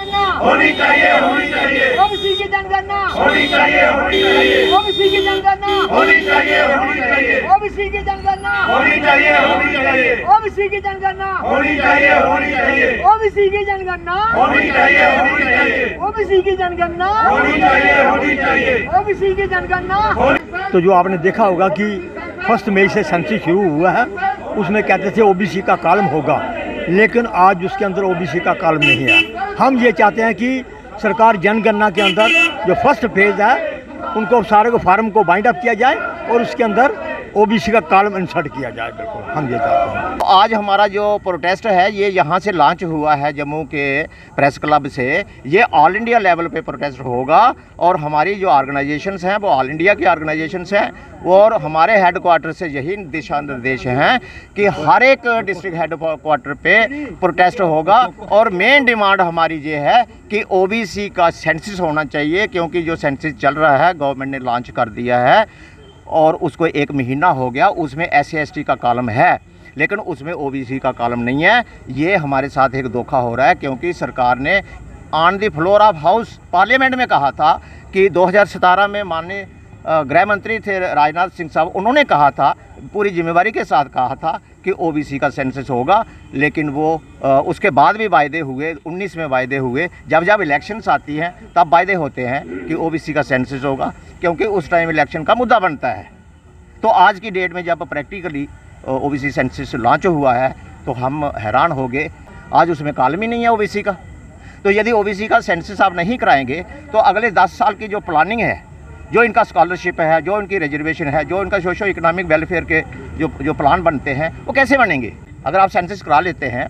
जनगणना होनी चाहिए, होनी चाहिए, ओबीसी की जनगणना होनी चाहिए, होनी चाहिए, ओबीसी की जनगणना होनी चाहिए, होनी चाहिए, ओबीसी की जनगणना होनी चाहिए, होनी चाहिए, ओबीसी की जनगणना होनी चाहिए, होनी चाहिए, ओबीसी की जनगणना होनी चाहिए, होनी चाहिए, ओबीसी की जनगणना होनी चाहिए, होनी चाहिए, ओबीसी की जनगणना। तो जो आपने देखा होगा कि 1 मई से सेंसस शुरू हुआ है, उसमें कहते थे ओबीसी का कॉलम होगा, लेकिन आज उसके अंदर ओबीसी का कॉलम नहीं है। हम ये चाहते हैं कि सरकार जनगणना के अंदर जो फर्स्ट फेज़ है उनको सारे को फार्म को बाइंड अप किया जाए और उसके अंदर ओबीसी का कॉलम इंसर्ट किया जाए। बिल्कुल हम ये चाहते हैं। आज हमारा जो प्रोटेस्ट है ये यहाँ से लॉन्च हुआ है जम्मू के प्रेस क्लब से। ये ऑल इंडिया लेवल पे प्रोटेस्ट होगा और हमारी जो ऑर्गेनाइजेशंस हैं वो ऑल इंडिया की ऑर्गेनाइजेशंस हैं और हमारे हेड क्वार्टर से यही दिशा निर्देश हैं कि हर एक डिस्ट्रिक्ट हेड क्वार्टर पे प्रोटेस्ट होगा। और मेन डिमांड हमारी ये है कि ओबीसी का सेंसस होना चाहिए, क्योंकि जो सेंसस चल रहा है गवर्नमेंट ने लॉन्च कर दिया है और उसको 1 महीना हो गया। उसमें SC/ST का कॉलम है लेकिन उसमें ओबीसी का कॉलम नहीं है। ये हमारे साथ एक धोखा हो रहा है, क्योंकि सरकार ने on the floor of house parliament में कहा था कि 2017 में माननीय गृह मंत्री थे राजनाथ सिंह साहब, उन्होंने कहा था, पूरी जिम्मेवारी के साथ कहा था कि ओबीसी का सेंसस होगा। लेकिन वो उसके बाद भी वायदे हुए, 19 में वायदे हुए, जब जब इलेक्शंस आती हैं तब वायदे होते हैं कि ओबीसी का सेंसस होगा, क्योंकि उस टाइम इलेक्शन का मुद्दा बनता है। तो आज की डेट में जब प्रैक्टिकली ओबीसी सेंसस लॉन्च हुआ है तो हम हैरान हो गए, आज उसमें कॉलम ही नहीं है ओबीसी का। तो यदि ओबीसी का सेंसस आप नहीं कराएंगे तो अगले 10 साल की जो प्लानिंग है, जो इनका स्कॉलरशिप है, जो इनकी रिजर्वेशन है, जो इनका सोशो इकोनॉमिक वेलफेयर के जो प्लान बनते हैं वो कैसे बनेंगे। अगर आप सेंसस करा लेते हैं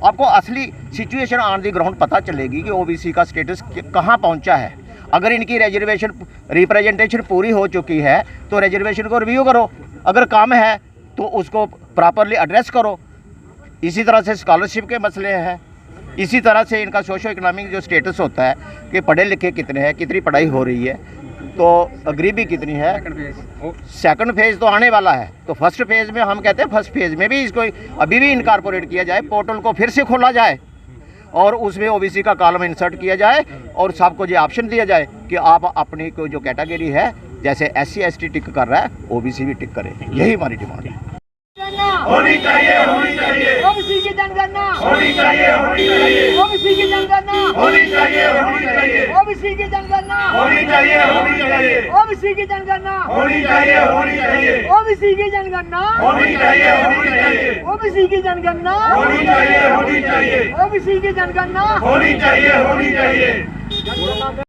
आपको असली सिचुएशन ऑन दी ग्राउंड पता चलेगी कि ओबीसी का स्टेटस कहाँ पहुँचा है। अगर इनकी रिजर्वेशन रिप्रेजेंटेशन पूरी हो चुकी है तो रिजर्वेशन को रिव्यू करो, अगर कम है तो उसको प्रॉपरली एड्रेस करो। इसी तरह से स्कॉलरशिप के मसले हैं, इसी तरह से इनका सोशो इकोनॉमिक जो स्टेटस होता है कि पढ़े लिखे कितने हैं, कितनी पढ़ाई हो रही है, तो गरीबी कितनी है। सेकंड फेज़ तो आने वाला है, तो फर्स्ट फेज़ में हम कहते हैं फर्स्ट फेज़ में भी इसको अभी भी इनकॉर्पोरेट किया जाए, पोर्टल को फिर से खोला जाए और उसमें ओबीसी का कॉलम इंसर्ट किया जाए और सबको ये ऑप्शन दिया जाए कि आप अपनी को जो कैटेगरी है, जैसे SC/ST टिक कर रहा है ओबीसी भी टिक करे। यही हमारी डिमांड है। होनी चाहिए, होनी चाहिए, ओबीसी की जनगणना होनी चाहिए, होनी चाहिए, ओबीसी की जनगणना होनी चाहिए, होनी चाहिए, ओबीसी की जनगणना होनी चाहिए, होनी चाहिए, ओबीसी की जनगणना होनी चाहिए, होनी चाहिए, ओबीसी की जनगणना होनी चाहिए, होनी चाहिए, ओबीसी की जनगणना होनी चाहिए, होनी चाहिए, ओबीसी की जनगणना होनी चाहिए, होनी चाहिए।